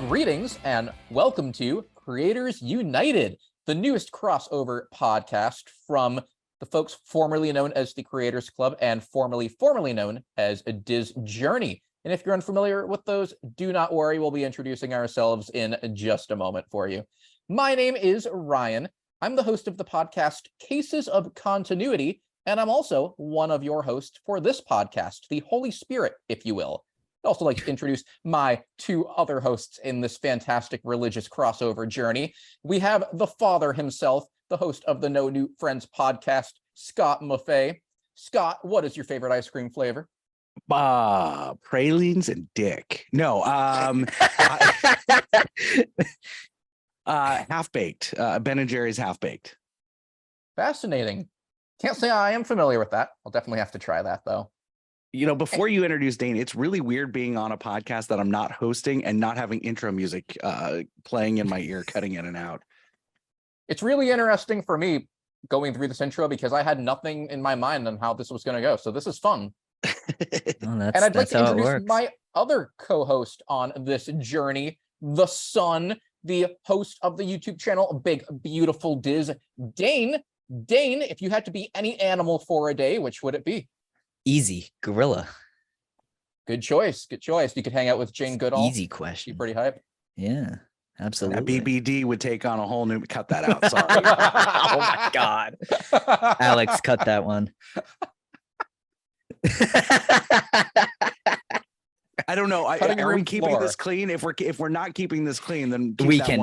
Greetings and welcome to Creators United, the newest crossover podcast from the folks formerly known as the Creators Club and formerly known as Diz Journey. And if you're unfamiliar with those, do not worry. We'll be introducing ourselves in just a moment for you. My name is Ryan. I'm the host of the podcast Cases of Continuity, and I'm also one of your hosts for this podcast, the Holy Spirit, if you will. I'd also like to introduce my two other hosts in this fantastic religious crossover journey. We have the father himself, the host of the No New Friends podcast, Scott Maffei. Scott, what is your favorite ice cream flavor? Pralines and dick. No, half-baked. Ben & Jerry's half-baked. Fascinating. Can't say I am familiar with that. I'll definitely have to try that, though. You know, before you introduce Dane, it's really weird being on a podcast that I'm not hosting and not having intro music playing in my ear, cutting in and out. It's really interesting for me going through this intro because I had nothing in my mind on how this was going to go. So this is fun. And I'd like to introduce my other co-host on this journey, the son, the host of the YouTube channel, Big Beautiful Diz, Dane. Dane, if you had to be any animal for a day, which would it be? Easy, gorilla. Good choice. Good choice. You could hang out with Jane Goodall. Easy question. Be pretty hype. Yeah, absolutely. That BBD would take on a whole new. Cut that out. Sorry. Oh my God, Alex, cut that one. I don't know. Are we keeping this clean? If we're not keeping this clean, then we can.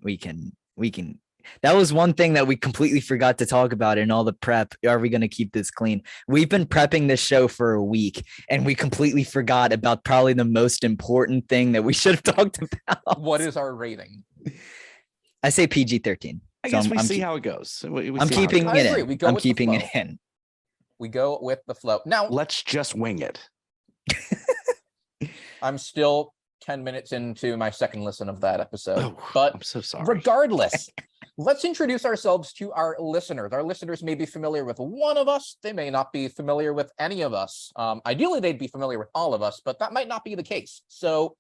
We can. That was one thing that we completely forgot to talk about in all the prep. Are we going to keep this clean? We've been prepping this show for a week, and we completely forgot about probably the most important thing that we should have talked about. What is our rating? I say PG-13. I guess we see how it goes. I'm keeping it in. I'm keeping it in. We go with the flow. Now, let's just wing it. I'm still 10 minutes into my second listen of that episode, but I'm so sorry. Regardless, let's introduce ourselves to our listeners. Our listeners may be familiar with one of us. They may not be familiar with any of us. Ideally, they'd be familiar with all of us, but that might not be the case. So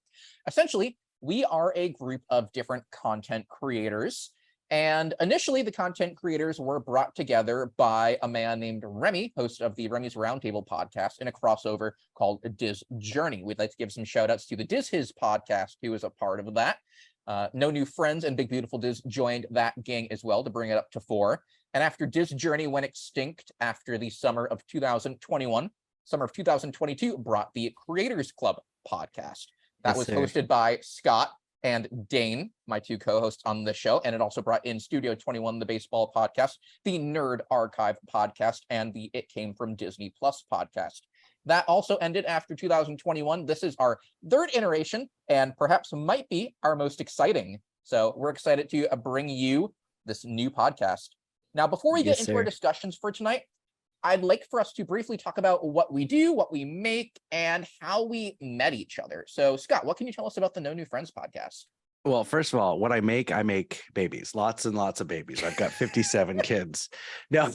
essentially, we are a group of different content creators. And initially, the content creators were brought together by a man named Remy, host of the Remy's Roundtable podcast, in a crossover called Diz Journey. We'd like to give some shout outs to the Diz His podcast, who is a part of that. No New Friends and Big Beautiful Diz joined that gang as well to bring it up to 4. And after Diz Journey went extinct after the summer of 2021, summer of 2022 brought the Creators Club podcast. That was hosted by Scott and Dane, my two co-hosts on the show, and it also brought in Studio 21, the baseball podcast, the Nerd Archive podcast, and the It Came From Disney Plus podcast. That also ended after 2021. This is our third iteration, and perhaps might be our most exciting. So we're excited to bring you this new podcast. Now, before we get into our discussions for tonight, I'd like for us to briefly talk about what we do, what we make, and how we met each other. So, Scott, what can you tell us about the No New Friends podcast? Well, first of all, what I make babies, lots and lots of babies. I've got 57 kids. No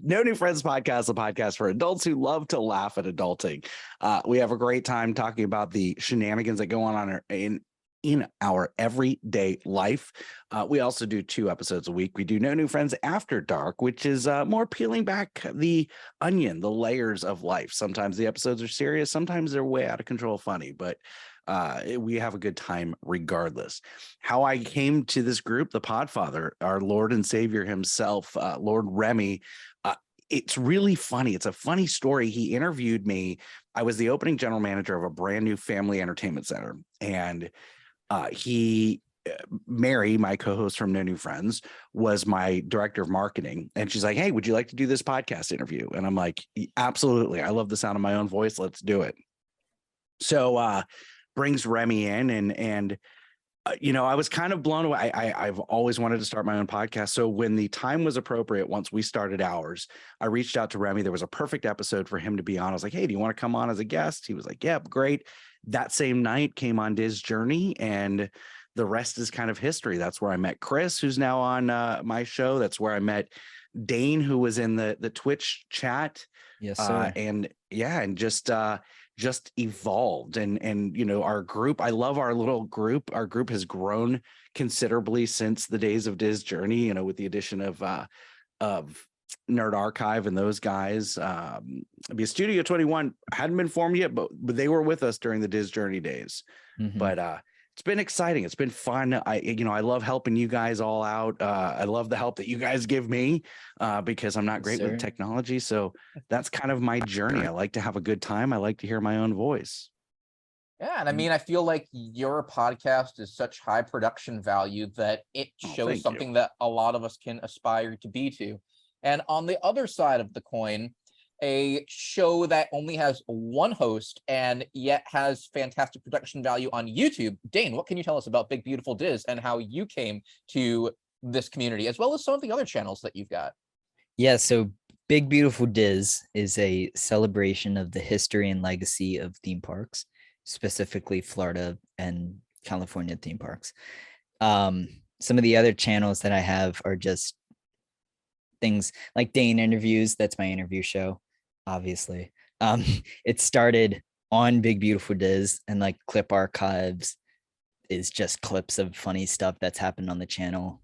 New Friends podcast, a podcast for adults who love to laugh at adulting. We have a great time talking about the shenanigans that go on in our everyday life. We also do 2 episodes a week. We do No New Friends After Dark, which is more peeling back the onion, the layers of life. Sometimes the episodes are serious. Sometimes they're way out of control funny, but we have a good time regardless. How I came to this group, the Podfather, our Lord and Savior himself, Lord Remy, it's really funny. It's a funny story. He interviewed me. I was the opening general manager of a brand new family entertainment center, and Mary, my co-host from No New Friends, was my director of marketing. And she's like, hey, would you like to do this podcast interview? And I'm like, absolutely. I love the sound of my own voice. Let's do it. So brings Remy in and I was kind of blown away. I've always wanted to start my own podcast. So when the time was appropriate, once we started ours, I reached out to Remy. There was a perfect episode for him to be on. I was like, hey, do you want to come on as a guest? He was like, yeah, great. That same night came on Diz Journey, and the rest is kind of history. That's where I met Chris, who's now on my show. That's where I met Dane, who was in the Twitch chat. Yes, sir. And just evolved. And our group, I love our little group. Our group has grown considerably since the days of Diz Journey, with the addition of Nerd Archive and those guys. Studio 21 hadn't been formed yet, but they were with us during the Diz Journey days. Mhm. But it's been exciting. It's been fun. I love helping you guys all out. I love the help that you guys give me because I'm not Yes, great sir. with technology. So that's kind of my journey. I like to have a good time. I like to hear my own voice. Yeah, and I mean, I feel like your podcast is such high production value that it Oh, shows thank you. something that a lot of us can aspire to be to. And on the other side of the coin, a show that only has one host and yet has fantastic production value on YouTube. Dane, what can you tell us about Big Beautiful Diz and how you came to this community, as well as some of the other channels that you've got? Yeah, so Big Beautiful Diz is a celebration of the history and legacy of theme parks, specifically Florida and California theme parks. Some of the other channels that I have are just things like Dane Interviews. That's my interview show, obviously. It started on Big Beautiful Diz, and like Clip Archives is just clips of funny stuff that's happened on the channel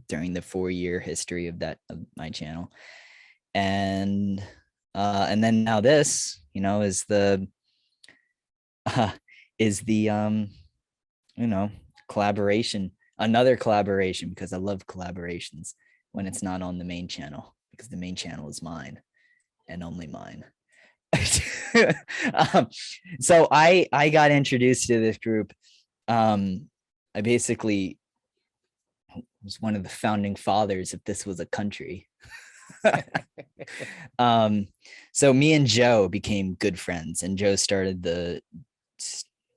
during the 4-year history of my channel. And then now this, is the collaboration, another collaboration, because I love collaborations when it's not on the main channel, because the main channel is mine and only mine. So I got introduced to this group. I basically was one of the founding fathers if this was a country. So me and Joe became good friends, and Joe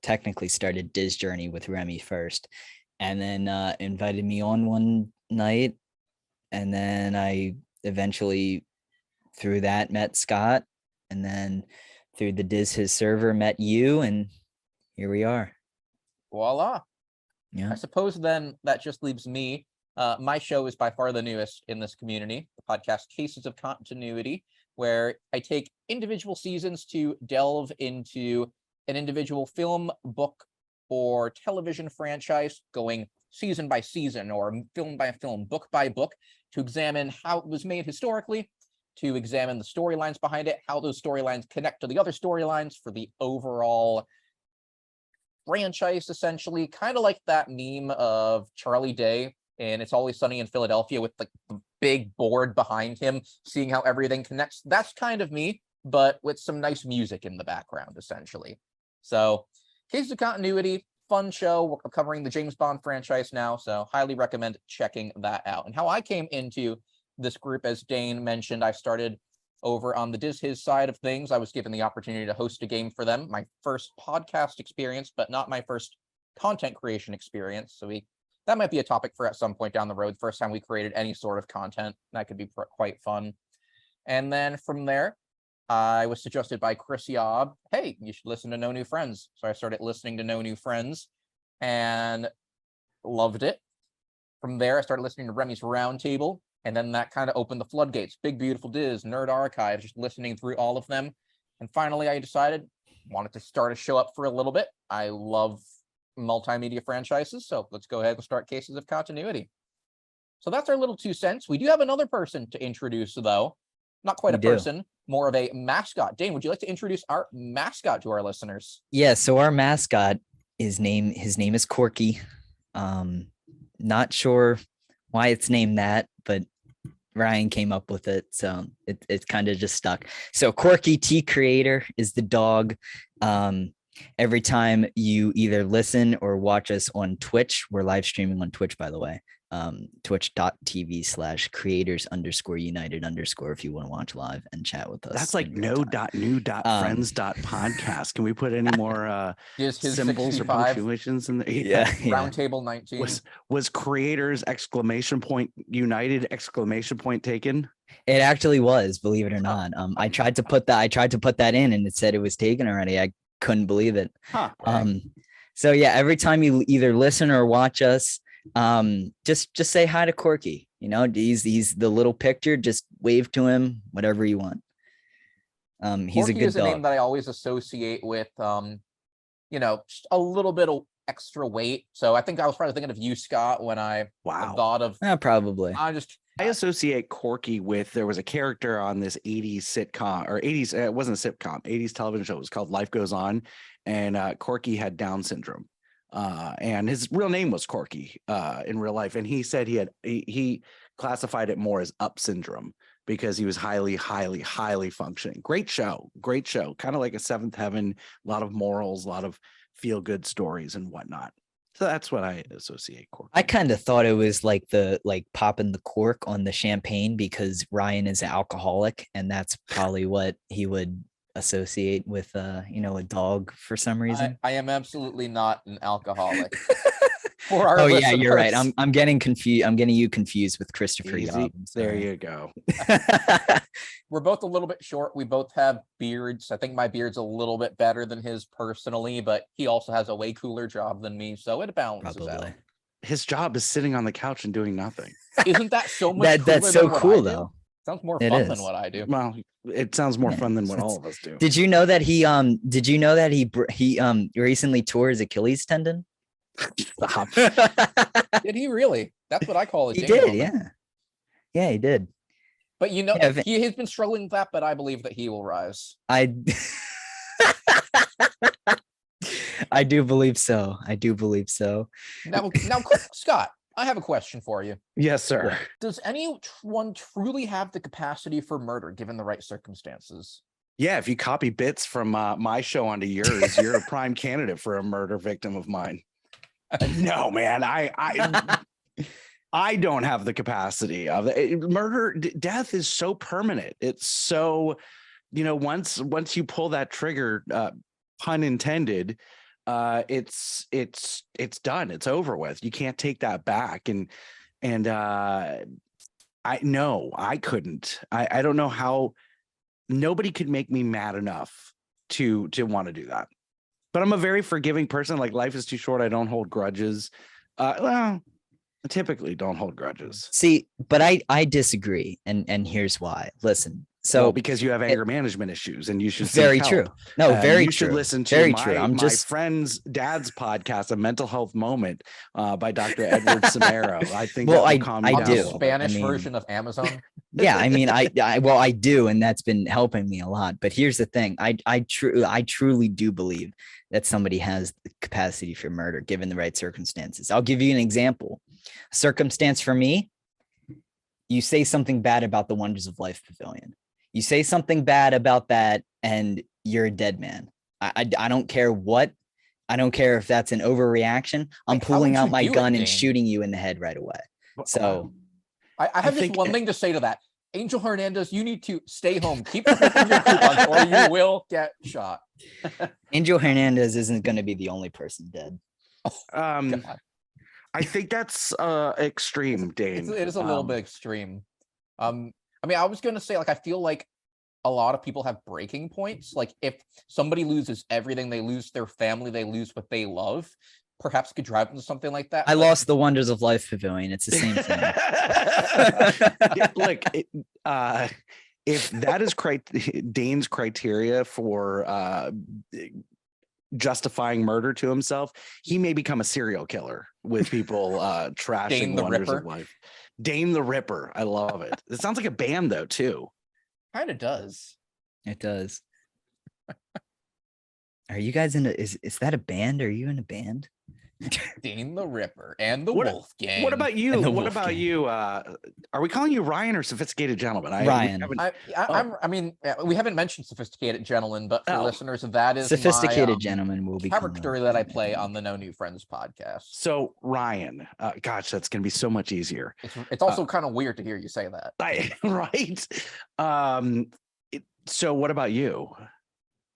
technically started Diz Journey with Remy first, and then invited me on one night, and then I eventually through that met Scott, and then through the Diz His server met you, and here we are. Voila. Yeah. I suppose then that just leaves me. My show is by far the newest in this community, the podcast Cases of Continuity, where I take individual seasons to delve into an individual film, book, or television franchise, going season by season or film by film, book by book, to examine how it was made historically, to examine the storylines behind it, how those storylines connect to the other storylines for the overall franchise, essentially. Kind of like that meme of Charlie Day and It's Always Sunny in Philadelphia with like the big board behind him, seeing how everything connects. That's kind of me, but with some nice music in the background, essentially. So, Cases of Continuity, fun show. We're covering the James Bond franchise now, so highly recommend checking that out. And how I came into this group, as Dane mentioned, I started over on the Diz His side of things. I was given the opportunity to host a game for them, my first podcast experience, but not my first content creation experience. So that might be a topic for at some point down the road. First time we created any sort of content, that could be quite fun. And then from there, I was suggested by Chris Yob, hey, you should listen to No New Friends. So I started listening to No New Friends and loved it. From there, I started listening to Remy's Roundtable, and then that kind of opened the floodgates. Big Beautiful Diz, Nerd Archive, just listening through all of them. And finally, I decided wanted to start a show up for a little bit. I love multimedia franchises, so let's go ahead and start Cases of Continuity. So that's our little 2 cents. We do have another person to introduce, though. Not quite a person, more of a mascot. Dane, would you like to introduce our mascot to our listeners? Yeah, so our mascot, his name is Corky. Not sure why it's named that, but Ryan came up with it, so it's kind of just stuck. So Corky T Creator is the dog. Every time you either listen or watch us on Twitch, we're live streaming on Twitch, by the way. Twitch.tv/creators_united_ if you want to watch live and chat with us. That's like no.new.friends.podcast. Can we put any more symbols 65. or punctuations in there? Yeah. Roundtable 19. Was creators !united ! taken? It actually was, believe it or not. I tried to put that in, and it said it was taken already. I couldn't believe it. Huh. So yeah, every time you either listen or watch us, Just say hi to Corky. You know, he's the little picture. Just wave to him, whatever you want. He's a Corky good is a name dog. that I always associate with, just a little bit of extra weight. So I think I was probably thinking of you, Scott, when I Wow. thought of. Probably. I associate Corky with, there was a character on this 80s sitcom or 80s, it wasn't a sitcom, 80s television show. It was called Life Goes On. And Corky had Down syndrome. And his real name was Corky in real life. And he said he classified it more as up syndrome because he was highly functioning. Great show. Kind of like a Seventh Heaven, a lot of morals, a lot of feel good stories and whatnot. So that's what I associate Corky. I kind of thought it was like popping the cork on the champagne because Ryan is an alcoholic, and that's probably what he would associate with a dog for some reason. I am absolutely not an alcoholic. For our yeah, you're right. listeners. I'm getting confused. I'm getting you confused with Christopher Easy. Yob. There you go. We're both a little bit short. We both have beards. I think my beard's a little bit better than his personally, but he also has a way cooler job than me, so it balances out. His job is sitting on the couch and doing nothing. Isn't that so much that's so cool though? Sounds more fun than what I do. Well, it sounds more fun than what all of us do. Did you know that he recently tore his Achilles tendon? Stop. Did he really? That's what I call it. He did, yeah. Yeah, he did. But he has been struggling with that, but I believe that he will rise. I do believe so. Now, Scott, I have a question for you. Yes, sir. Does anyone truly have the capacity for murder given the right circumstances? Yeah, if you copy bits from my show onto yours, you're a prime candidate for a murder victim of mine. No, man, I don't have the capacity of it. Murder. Death is so permanent. It's so, once you pull that trigger, pun intended, it's done. It's over with. You can't take that back. And I couldn't. I don't know how. Nobody could make me mad enough to want to do that. But I'm a very forgiving person. Like, life is too short. I don't hold grudges. I typically don't hold grudges. See, but I disagree, and here's why. Listen, so because you have anger management issues, and you should very seek true. help. No, very you true. should listen to very my, true. my friend's dad's podcast, A Mental Health Moment, by Dr. Edward Samaro. I think I do Spanish version of Amazon. Yeah, I mean, I do, and that's been helping me a lot. But here's the thing: I truly do believe that somebody has the capacity for murder given the right circumstances. I'll give you an example. Circumstance for me: you say something bad about the Wonders of Life Pavilion. You say something bad about that, and you're a dead man. I don't care what. I don't care if that's an overreaction. I'm pulling out my gun and shooting you in the head right away. So. I have just one thing to say to that. Angel Hernandez, you need to stay home. Keep protecting your coupons or you will get shot. Angel Hernandez isn't going to be the only person dead. I think that's extreme, Dane. It is a little bit extreme. I mean, I was going to say, I feel like a lot of people have breaking points. Like, if somebody loses everything, they lose their family, they lose what they love, perhaps could drive into something like that. I lost the Wonders of Life Pavilion. It's the same thing. Look, if that is Dane's criteria for justifying murder to himself, he may become a serial killer with people trashing Dane the Wonders Ripper. of Life. Dane the Ripper. I love it. It sounds like a band, though, too. Kind of does. It does. Are you guys in is that a band? Are you in a band? Dane the Ripper and the Wolf Gang. What about you? What about you? Are we calling you Ryan or Sophisticated Gentleman? Ryan. I mean, we haven't mentioned Sophisticated Gentleman, but for listeners, that is Sophisticated Gentleman will be character that I play on the No New Friends podcast. So Ryan, gosh, that's going to be so much easier. It's also kind of weird to hear you say that. Right. So what about you?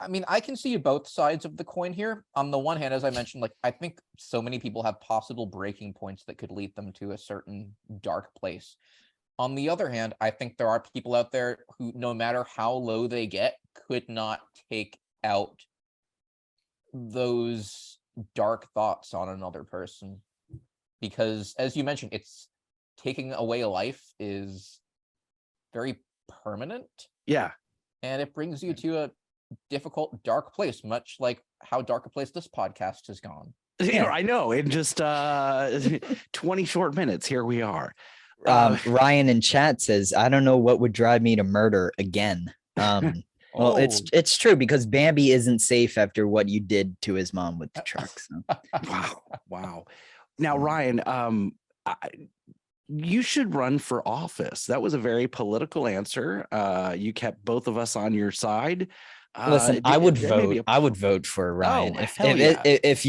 I mean, I can see both sides of the coin here. On the one hand, as I mentioned, I think so many people have possible breaking points that could lead them to a certain dark place. On the other hand, I think there are people out there who, no matter how low they get, could not take out those dark thoughts on another person. because as you mentioned, it's taking away life is very permanent. Yeah. And it brings you to a difficult, dark place, much like how dark a place this podcast has gone. Yeah, I know. In just 20 short minutes, here we are. Ryan in chat says, I don't know what would drive me to murder again. Well, it's true because Bambi isn't safe after what you did to his mom with the truck. So. Wow. Now, Ryan, you should run for office. That was a very political answer. You kept both of us on your side. Listen, I would vote. I would vote for Ryan if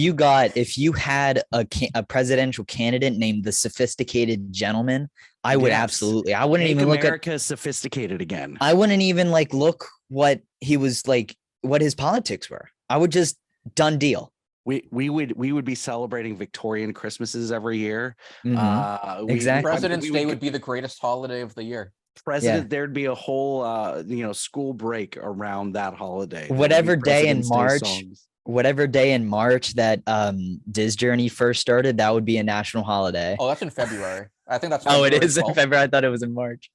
you had a presidential candidate named the Sophisticated Gentleman. I would absolutely. I wouldn't even look at America sophisticated again. I wouldn't even look what he was like, what his politics were. I would just done deal. We would be celebrating Victorian Christmases every year. Exactly. President's Day would be the greatest holiday of the year. There'd be a whole school break around that holiday. Whatever day in March that Diz Journey first started, that would be a national holiday. Oh, that's in February. I think that's February it is 12th. In February. I thought it was in March.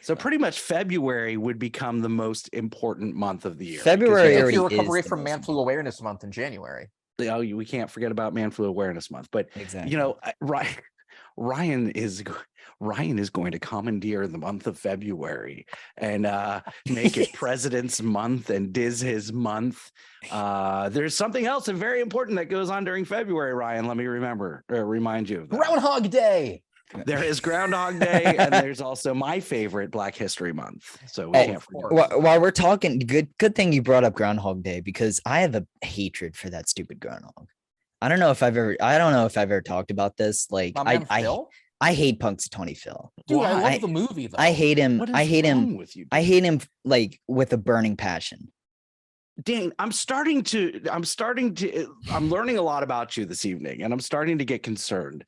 So pretty much February would become the most important month of the year. February it's your recovery from Man Flu Awareness Month in January. Oh, we can't forget about Man Flu Awareness Month, but exactly. Ryan is going to commandeer the month of February and make it President's Month and Diz his month. There's something else and very important that goes on during February, Ryan. Let me remind you of that. Groundhog Day. There is Groundhog Day, and there's also my favorite, Black History Month. So we can't forget. While we're talking, good thing you brought up Groundhog Day because I have a hatred for that stupid groundhog. I don't know if I've ever talked about this. Like I hate Punxsutawney Phil. Dude, I love the movie though. I hate him. I hate him like with a burning passion. Dane, I'm learning a lot about you this evening, and I'm starting to get concerned.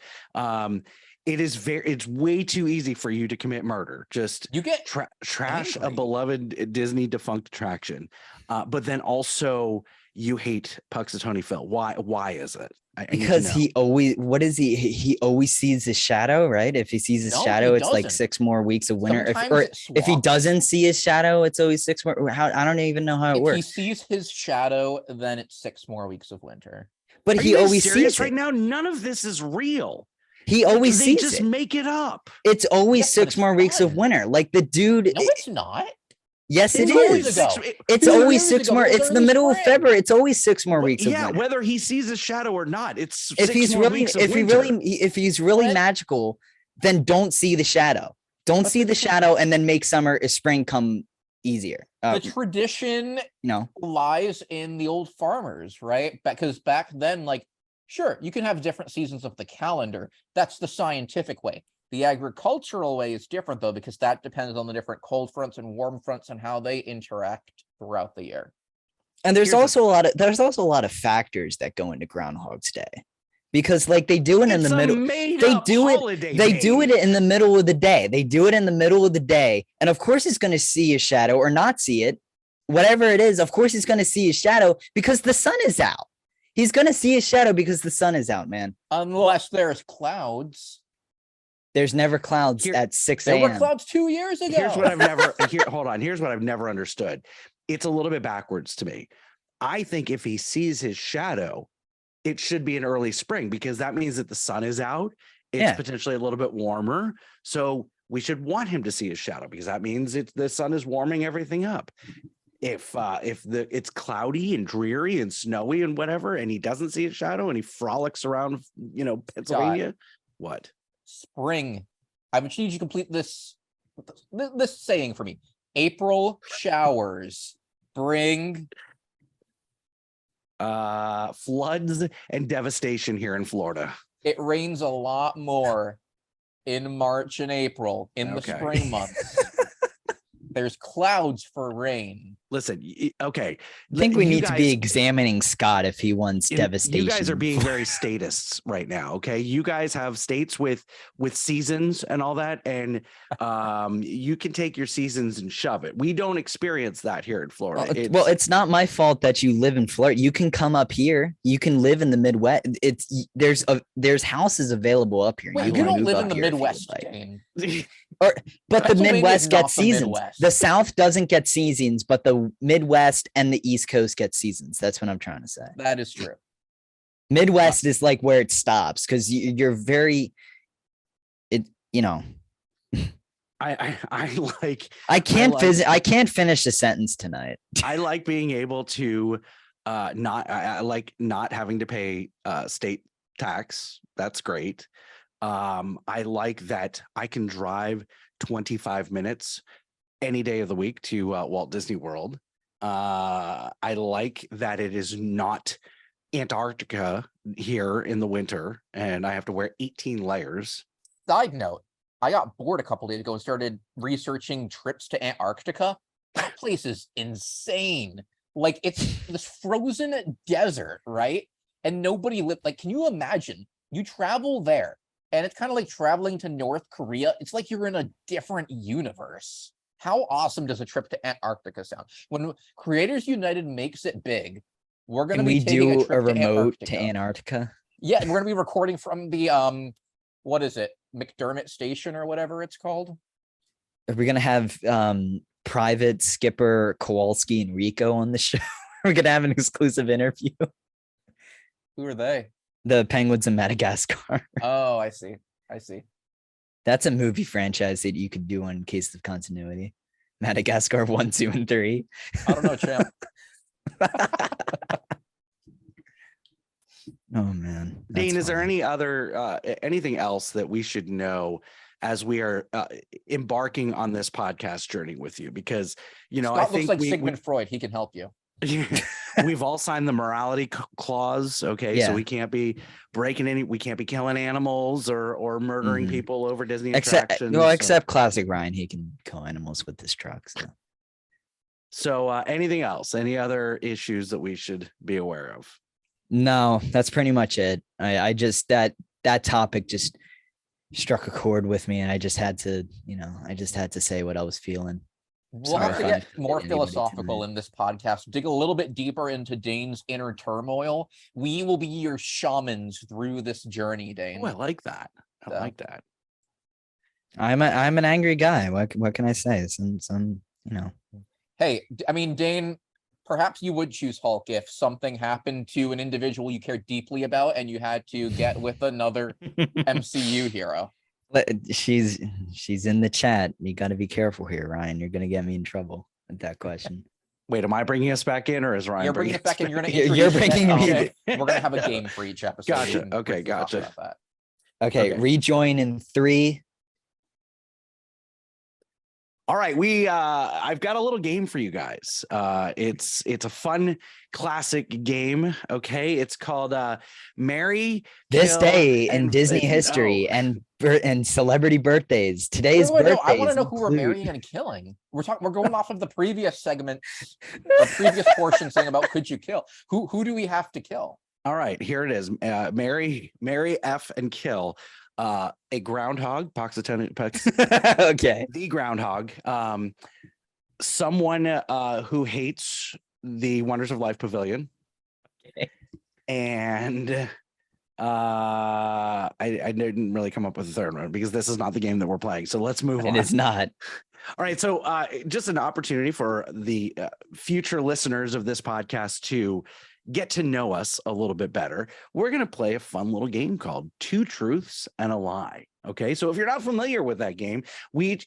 It's way too easy for you to commit murder. Just you get trash a beloved Disney defunct attraction, but then also you hate Punxsutawney Phil. Why is it? Because he always sees his shadow, right? If he sees his shadow, it's like 6 more weeks of winter. If he doesn't see his shadow, it's always 6 more. I don't even know how it works. If he sees his shadow, then it's 6 more weeks of winter. But he always sees it. Right now, none of this is real. He always sees it. They just make it up. It's always 6 more weeks of winter. Like the dude. No, it's not. Yes, it is. It's always 6 more. It's the middle of February. It's always 6 more weeks of winter. Whether he sees his shadow or not, it's if he's really magical, then don't see the shadow. Don't see the shadow, and then make spring come easier. The tradition, lies in the old farmers, right? Because back then, sure, you can have different seasons of the calendar. That's the scientific way. The agricultural way is different, though, because that depends on the different cold fronts and warm fronts and how they interact throughout the year. And there's also a lot of factors that go into Groundhog's Day, because they do it in the middle. They do it in the middle of the day. They do it in the middle of the day, and of course, he's going to see a shadow or not see it, whatever it is. Of course, he's going to see his shadow because the sun is out. He's going to see his shadow because the sun is out, man. Unless there's clouds. There's never clouds at 6 a.m. There were clouds 2 years ago. Here's what I've never understood. It's a little bit backwards to me. I think if he sees his shadow, it should be in early spring, because that means that the sun is out. It's potentially a little bit warmer. So we should want him to see his shadow, because that means the sun is warming everything up. If it's cloudy and dreary and snowy and whatever, and he doesn't see his shadow and he frolics around, Pennsylvania, what? Spring. I would need you to complete this saying for me. April showers bring floods and devastation here in Florida. It rains a lot more in March and April in the spring months. There's clouds for rain. Listen, okay. I think we You need to be guys- examining Scott if he wants devastation. You guys are being very statists right now. Okay, you guys have states with seasons and all that, and you can take your seasons and shove it. We don't experience that here in Florida. It's not my fault that you live in Florida. You can come up here. You can live in the Midwest. There's houses available up here. Wait, You you can don't move live up in the here if you Midwest, like. Dane. But the Pennsylvania is Midwest not gets the seasons. Midwest. The South doesn't get seasons, but the Midwest and the East Coast get seasons. That's what I'm trying to say. That is true. Midwest is like where it stops because you're very, you know. I like. I can't finish a sentence tonight. I like being able to I like not having to pay state tax. That's great. I like that I can drive 25 minutes any day of the week to Walt Disney World. I like that it is not Antarctica here in the winter and I have to wear 18 layers. Side note, I got bored a couple days ago and started researching trips to Antarctica. That place is insane. Like, it's this frozen desert, right? And nobody lived. Like, can you imagine? You travel there, and it's kind of like traveling to North Korea. It's like you're in a different universe. How awesome does a trip to Antarctica sound? When Creators United makes it big, we're going to be taking a trip a remote to to Antarctica. Yeah, and we're going to be recording from the what is it, McDermott Station or whatever it's called. Are we gonna have Private Skipper Kowalski and Rico on the show? We're gonna have an exclusive interview. Who are they? The Penguins of Madagascar. Oh, I see. That's a movie franchise that you could do in case of continuity. Madagascar 1, 2, and 3. I don't know, champ. Oh man, Dane, is there any other anything else that we should know as we are embarking on this podcast journey with you? Because Scott I looks think like Sigmund Freud. He can help you. we've all signed the morality clause. Okay, so we can't be we can't be killing animals or murdering people over Disney attractions. Except classic Ryan, he can kill animals with his truck. So anything else? Any other issues that we should be aware of? No, that's pretty much it. I just that topic just struck a chord with me, and I just had to say what I was feeling. We'll have to get more philosophical in this podcast, dig a little bit deeper into Dane's inner turmoil. We will be your shamans through this journey, Dane. Oh, I like that. I like that. I'm an angry guy. What can I say? Hey, I mean, Dane, perhaps you would choose Hulk if something happened to an individual you care deeply about and you had to get with another MCU hero. She's in the chat. You got to be careful here, Ryan. You're going to get me in trouble with that question. Wait, am I bringing us back in, or is Ryan? You're bringing us back in. You're going to You're bringing me. Okay. We're going to have a game for each episode. Gotcha. Okay, gotcha. Okay, rejoin in 3. All right, I've got a little game for you guys. It's a fun classic game. Okay, it's called Marry This Day in Disney History and celebrity birthdays. Today's birthdays. No, I want to know who we're marrying and killing. We're going off of the previous segment, or previous portion, saying about could you kill? Who do we have to kill? All right, here it is. Marry, F, and kill. A groundhog, okay. The groundhog, someone who hates the Wonders of Life Pavilion, okay. And I didn't really come up with a third one because this is not the game that we're playing. So let's move on. It is not. All right, so just an opportunity for the future listeners of this podcast to get to know us a little bit better. We're going to play a fun little game called Two Truths and a Lie. Okay, so if you're not familiar with that game, we've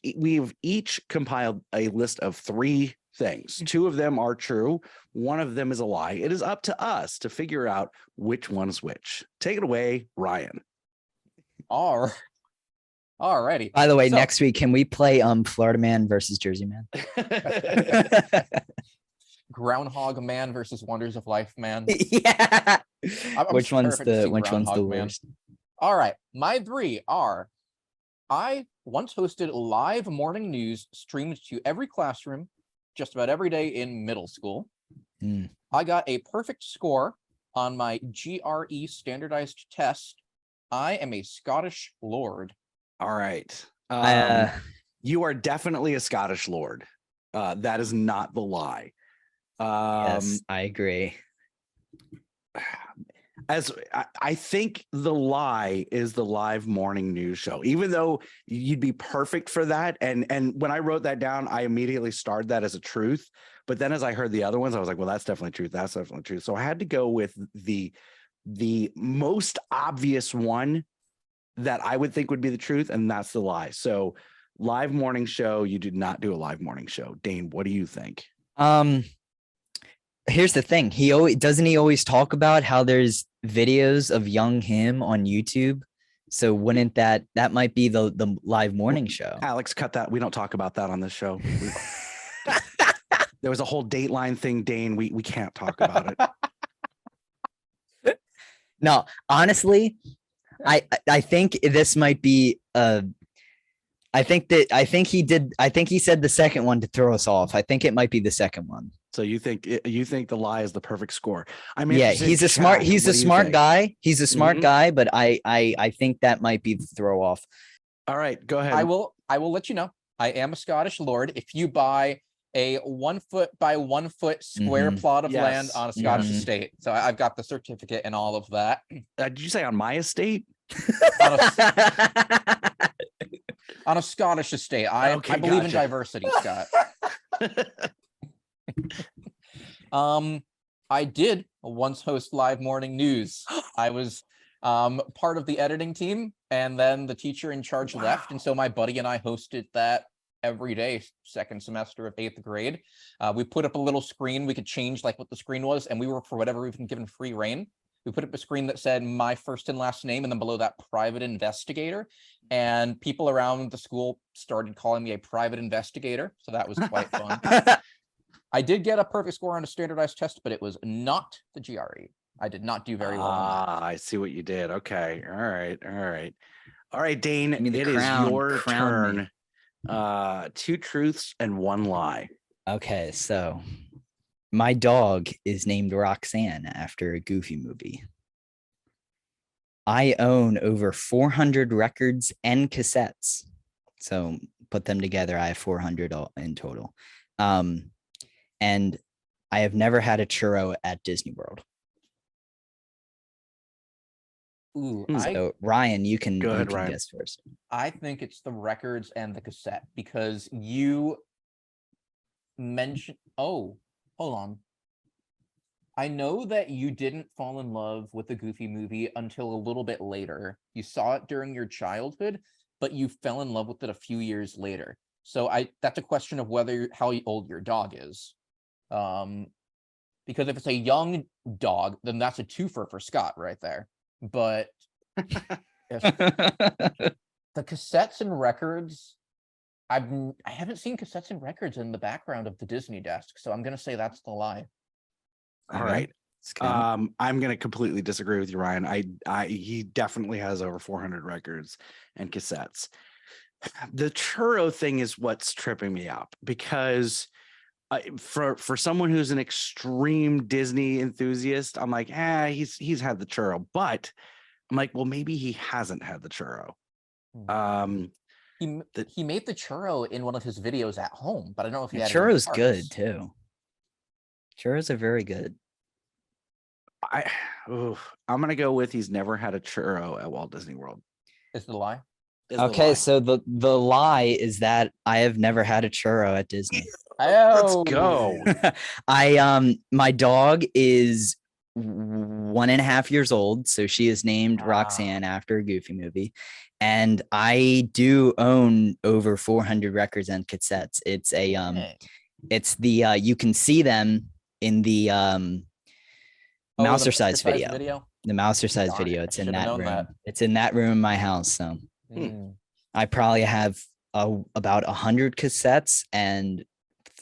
each compiled a list of 3 things. 2 of them are true. 1 of them is a lie. It is up to us to figure out which one's which. Take it away, Ryan. All righty. By the way, next week, can we play Florida Man versus Jersey Man? Groundhog Man versus Wonders of Life Man. Yeah. Which one's the Man. worst? All right. My 3 are: I once hosted live morning news streamed to every classroom, just about every day in middle school. Mm. I got a perfect score on my GRE standardized test. I am a Scottish lord. All right. I, You are definitely a Scottish lord. That is not the lie. yes, I agree. As I think the lie is the live morning news show, even though you'd be perfect for that. And when I wrote that down, I immediately starred that as a truth. But then as I heard the other ones, I was like, well, that's definitely truth. That's definitely truth. So I had to go with the most obvious one that I would think would be the truth, and that's the lie. So live morning show, you did not do a live morning show. Dane, what do you think? Here's the thing. He always talk about how there's videos of young him on YouTube. So wouldn't that might be the live morning show? Alex, cut that. We don't talk about that on this show. There was a whole Dateline thing, Dane. We can't talk about it. No, honestly, I think this might be I think he said the second one to throw us off. I think it might be the second one. So you think the lie is the perfect score? I mean, yeah, he's a smart guy. He's a smart guy, but I think that might be the throw off. All right, go ahead. I will let you know. I am a Scottish lord. If you buy a 1 foot by 1 foot square plot of land on a Scottish estate, so I've got the certificate and all of that. Did you say on my estate? On a Scottish estate. I believe in diversity, Scott. I did once host live morning news. I was part of the editing team, and then the teacher in charge left, and so my buddy and I hosted that every day, second semester of 8th grade. We put up a little screen. We could change like what the screen was, and we were, for whatever reason, given free reign. We put up a screen that said my first and last name, and then below that, private investigator. And people around the school started calling me a private investigator, so that was quite fun. I did get a perfect score on a standardized test, but it was not the GRE. I did not do very well on that. I see what you did. Okay. All right, Dane, I mean, it is your turn. 2 truths and 1 lie. Okay, so my dog is named Roxanne after a Goofy movie. I own over 400 records and cassettes. So put them together, I have 400 in total. And I have never had a churro at Disney World. Ooh, so Ryan, you can Ryan. guess first. I think it's the records and the cassette, because you mentioned, hold on. I know that you didn't fall in love with the Goofy movie until a little bit later. You saw it during your childhood, but you fell in love with it a few years later. So that's a question of how old your dog is. Because if it's a young dog, then that's a twofer for Scott right there. But if the cassettes and records, I haven't seen cassettes and records in the background of the Disney desk, so I'm gonna say that's the lie. All right. I'm going to completely disagree with you, Ryan. He definitely has over 400 records and cassettes. The churro thing is what's tripping me up, because for someone who's an extreme Disney enthusiast, I'm like, he's had the churro, but I'm like, well, maybe he hasn't had the churro. He made the churro in one of his videos at home, but I don't know if he had churro's good too. Churros are very good. I'm gonna go with he's never had a churro at Walt Disney World. Is the lie? Okay, so the lie is that I have never had a churro at Disney. Let's go. My dog is 1.5 years old, so she is named Roxanne after a Goofy movie, and I do own over 400 records and cassettes. It's it's the you can see them in the Mouser-size video. The Mouser-size video. It's in that room. It's in that room in my house. So I probably have about 100 cassettes and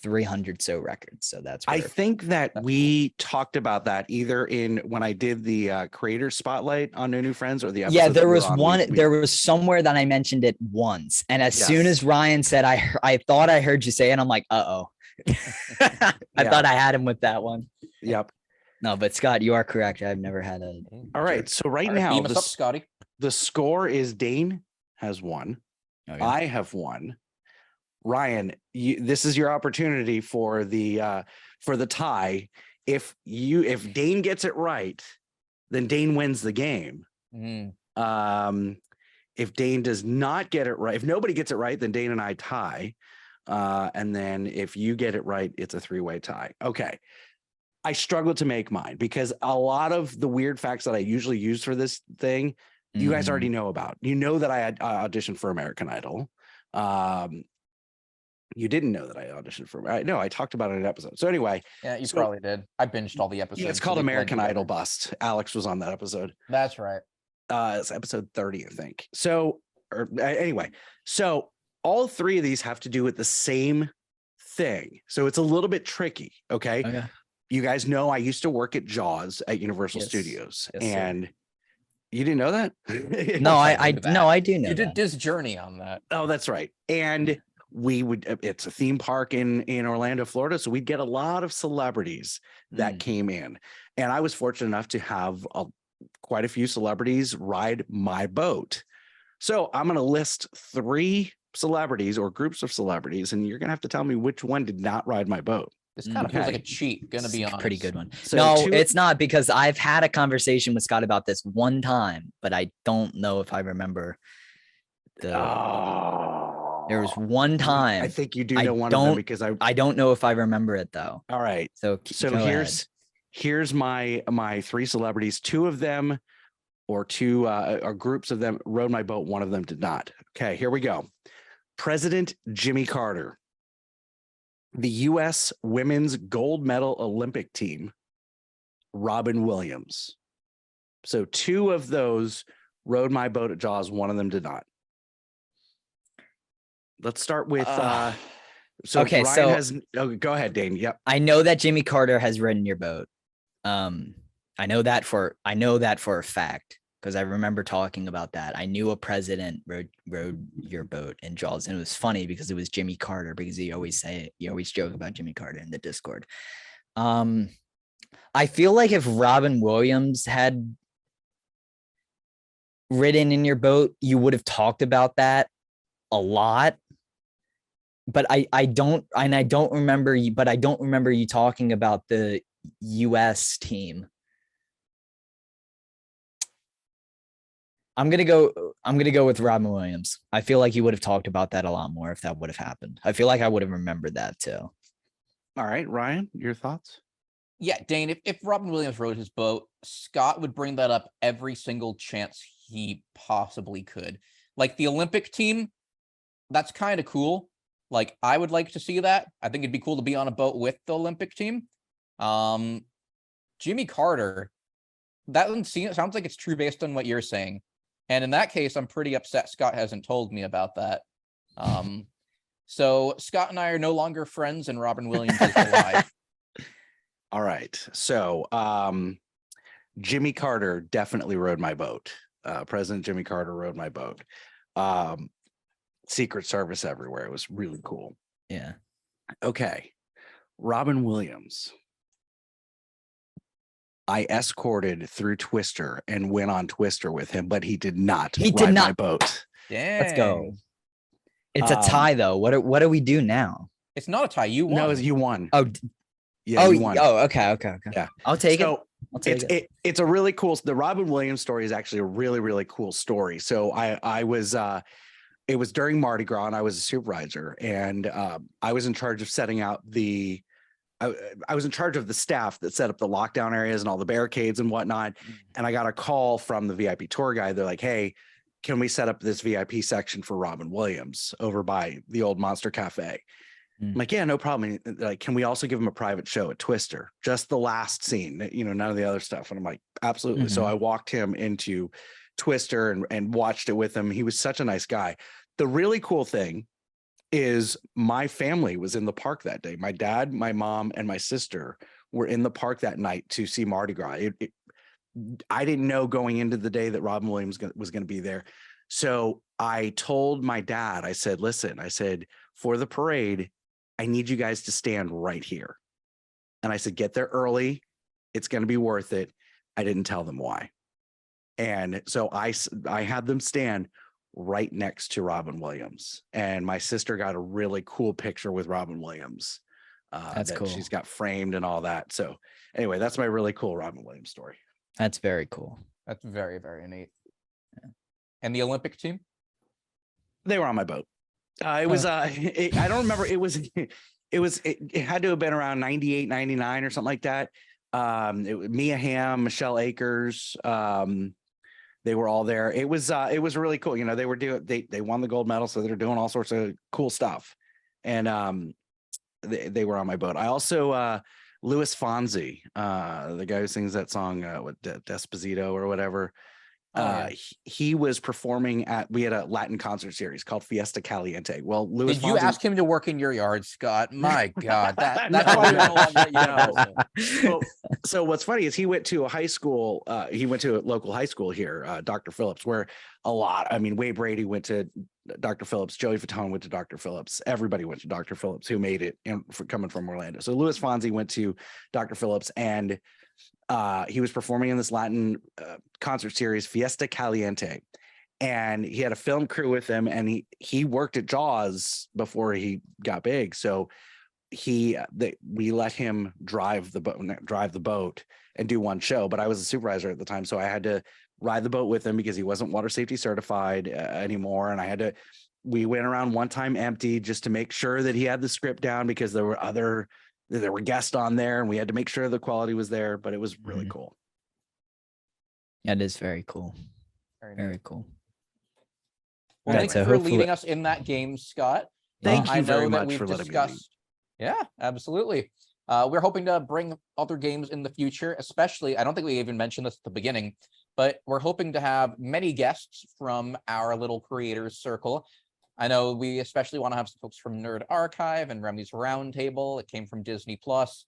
300 so records. So that's I think that we talked about that either when I did the creator spotlight on No New Friends, or the episode. Yeah, there was one. There was somewhere that I mentioned it once, and as soon as Ryan said, I thought I heard you say it, I'm like, uh-oh. I Yeah. thought I had him with that one. Yep. No, but Scott, you are correct. I've never had a. All right. So right All right, now, beam us up, Scotty. the score is Dane has 1. Okay. I have 1. Ryan, this is your opportunity for the tie. If Dane gets it right, then Dane wins the game. If Dane does not get it right, if nobody gets it right, then Dane and I tie. And then if you get it right, it's a 3-way tie. Okay. I struggled to make mine because a lot of the weird facts that I usually use for this thing, you guys already know about. You know that I had auditioned for American Idol. You didn't know that I auditioned for. No, I talked about it in an episode. So anyway, Yeah, you probably did. I binged all the episodes. yeah, it's so called we blend American Idol together. Bust. Alex was on that episode. That's right. It's episode 30, I think. So, anyway, so all 3 of these have to do with the same thing. So it's a little bit tricky. Okay. Okay. You guys know I used to work at Jaws at Universal Yes. Studios, Yes, sir. and you didn't know that? No, I knew that. no, I do know You did that. this journey on that. Oh, that's right. And it's a theme park in Orlando, Florida. So we'd get a lot of celebrities that came in. And I was fortunate enough to have quite a few celebrities ride my boat. So I'm going to list 3 celebrities or groups of celebrities, and you're going to have to tell me which one did not ride my boat. This kind of feels like Okay. a cheat, gonna be It's a honest. pretty good one. So No, 2 it's not, because I've had a conversation with Scott about this one time, but I don't know if I remember. There was one time. I think you do I know one of them don't- because I don't know if I remember it though. all right. So So go ahead. here's my 3 celebrities. 2 of them, or 2 or groups of them, rode my boat. One of them did not. Okay, here we go. President Jimmy Carter, the U.S. Women's Gold Medal Olympic team, Robin Williams. So 2 of those rode my boat at Jaws. One of them did not. Let's start with. So okay, Ryan so- has. Oh, go ahead, Dane. Yep. I know that Jimmy Carter has ridden your boat. I know that for a fact because I remember talking about that. I knew a president rode your boat in Jaws, and it was funny because it was Jimmy Carter, because you always joke about Jimmy Carter in the Discord. I feel like if Robin Williams had ridden in your boat, you would have talked about that a lot. But I don't remember you talking about the US team. I'm gonna go with Robin Williams. I feel like you would have talked about that a lot more if that would have happened. I feel like I would have remembered that too. All right, Ryan, your thoughts? Yeah, Dane, if Robin Williams rode his boat, Scott would bring that up every single chance he possibly could. Like the Olympic team, that's kind of cool. Like, I would like to see that. I think it'd be cool to be on a boat with the Olympic team. Jimmy Carter, that one sounds like it's true based on what you're saying. And in that case, I'm pretty upset Scott hasn't told me about that. So Scott and I are no longer friends, and Robin Williams is alive. All right. So Jimmy Carter definitely rode my boat. President Jimmy Carter rode my boat. Secret Service everywhere. It was really cool. Yeah. Okay. Robin Williams. I escorted through Twister and went on Twister with him, but he did not ride my boat. Dang. Let's go. It's a tie though. What do we do now? It's not a tie. You won. No, you won. Oh, Yeah, you won. Okay. Yeah. I'll take it. So I'll take it. it's a really cool. The Robin Williams story is actually a really, really cool story. So I was it was during Mardi Gras, and I was a supervisor, and I was in charge of setting out I was in charge of the staff that set up the lockdown areas and all the barricades and whatnot. And I got a call from the VIP tour guide. They're like, "Hey, can we set up this VIP section for Robin Williams over by the old Monster Cafe?" I'm like, "Yeah, no problem." And like, "Can we also give him a private show at Twister? Just the last scene, none of the other stuff." And I'm like, "Absolutely." So I walked him into Twister and watched it with him. He was such a nice guy. The really cool thing is my family was in the park that day. My dad, my mom, and my sister were in the park that night to see Mardi Gras. I didn't know going into the day that Robin Williams was going to be there. So I told my dad, I said, "Listen," I said, "for the parade, I need you guys to stand right here. And I said, get there early. It's going to be worth it. I didn't tell them why. And so I had them stand right next to Robin Williams. And my sister got a really cool picture with Robin Williams. That's that cool. She's got framed and all that. So anyway, that's my really cool Robin Williams story. That's very cool. That's very, very neat. Yeah. And the Olympic team? They were on my boat. It was, I don't remember. It had to have been around 98, 99 or something like that. It was Mia Hamm, Michelle Akers. They were all there. It was really cool. You know, they won the gold medal. So they're doing all sorts of cool stuff. And, they were on my boat. I also, Louis Fonsi, the guy who sings that song, Despacito or whatever. He was performing we had a Latin concert series called Fiesta Caliente. Well, Louis Did you Fonsi, ask him to work in your yard, Scott? My God, that's No, how no, long that you know. so what's funny is he went to a high school. He went to a local high school here, Dr. Phillips, where Wade Brady went to Dr. Phillips, Joey Fatone went to Dr. Phillips. Everybody went to Dr. Phillips who made it coming from Orlando. So Louis Fonsi went to Dr. Phillips, and he was performing in this Latin concert series, Fiesta Caliente. And he had a film crew with him, and he worked at Jaws before he got big. So we let him drive the boat and do one show. But I was a supervisor at the time, so I had to ride the boat with him because he wasn't water safety certified anymore. And we went around one time empty just to make sure that he had the script down, because there were guests on there, and we had to make sure the quality was there. But it was really cool. Yeah, it is very cool. Very cool. Well, Right, thank so you for hopefully- leading us in that game, Scott. Thank I you know very that much we've for letting me lead. discussed. Yeah, absolutely. We're hoping to bring other games in the future, especially, I don't think we even mentioned this at the beginning, but we're hoping to have many guests from our little creators circle. I know we especially want to have some folks from Nerd Archive and Remy's Roundtable. It came from Disney Plus.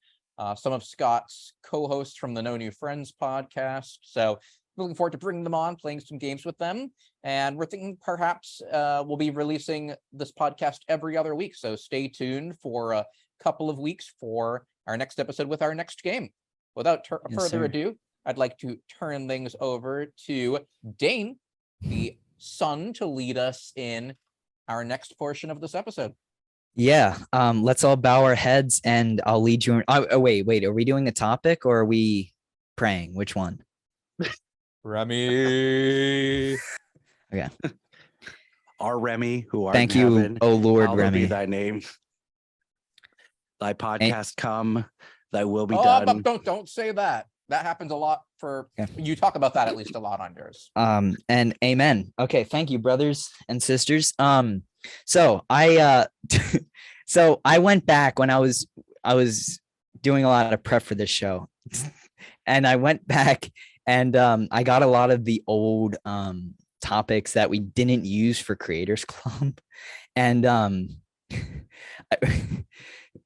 Some of Scott's co-hosts from the No New Friends podcast. So looking forward to bringing them on, playing some games with them. And we're thinking perhaps we'll be releasing this podcast every other week. So stay tuned for a couple of weeks for our next episode with our next game. Without further ado, I'd like to turn things over to Dane, the son, to lead us in our next portion of this episode. Yeah. Let's all bow our heads and I'll lead you. Wait. Are we doing a topic or are we praying? Which one? Remy. Okay. Our Remy, who art Thank in you, heaven, oh Lord, hallowed be Remy. thy name. Thy podcast come, thy will be But done. don't say that. That happens a lot you talk about that at least a lot on yours. And amen. Okay, thank you, brothers and sisters. So I so I went back when I was doing a lot of prep for this show. And I went back and I got a lot of the old topics that we didn't use for Creators Club. And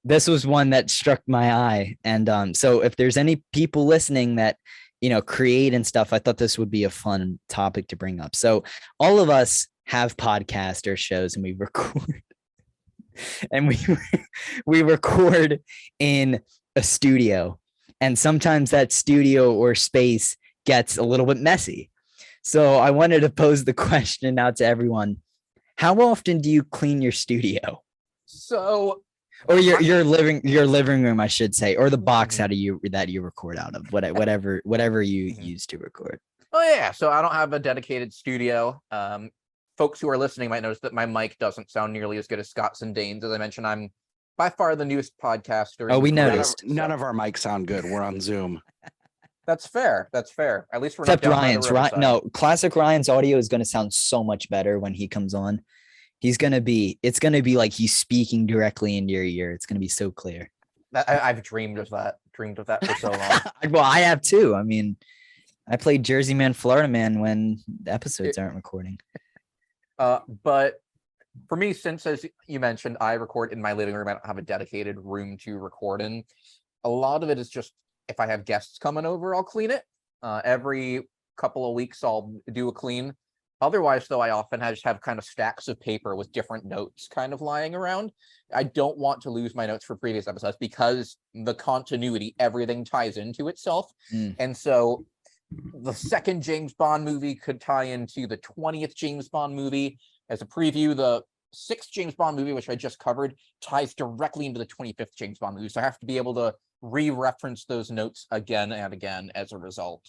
this was one that struck my eye. And so if there's any people listening that, you know, create and stuff, I thought this would be a fun topic to bring up. So all of us have podcasts or shows, and we record and we record in a studio. And sometimes that studio or space gets a little bit messy. So I wanted to pose the question out to everyone. How often do you clean your studio? So, or your living room, I should say, or the box that you record out of, whatever you use to record. Oh yeah, so I don't have a dedicated studio. Folks who are listening might notice that my mic doesn't sound nearly as good as Scott's and Dane's. As I mentioned, I'm by far the newest podcaster. Oh, we in the group, noticed. None of our mics sound good. We're on Zoom. That's fair. That's fair. At least we're Except not down by the Ryan's. riverside. No, classic Ryan's audio is going to sound so much better when he comes on. It's going to be like he's speaking directly into your ear. It's going to be so clear. I've dreamed of that for so long. Well, I have too. I mean, I played Jersey Man, Florida Man when the episodes aren't recording. But for me, since, as you mentioned, I record in my living room, I don't have a dedicated room to record in. A lot of it is just, if I have guests coming over, I'll clean it. Every couple of weeks, I'll do a clean. Otherwise, though, I often just have kind of stacks of paper with different notes kind of lying around. I don't want to lose my notes for previous episodes because the continuity, everything ties into itself. And so the second James Bond movie could tie into the 20th James Bond movie. As a preview, the 6th James Bond movie, which I just covered, ties directly into the 25th James Bond movie. So I have to be able to re-reference those notes again and again as a result.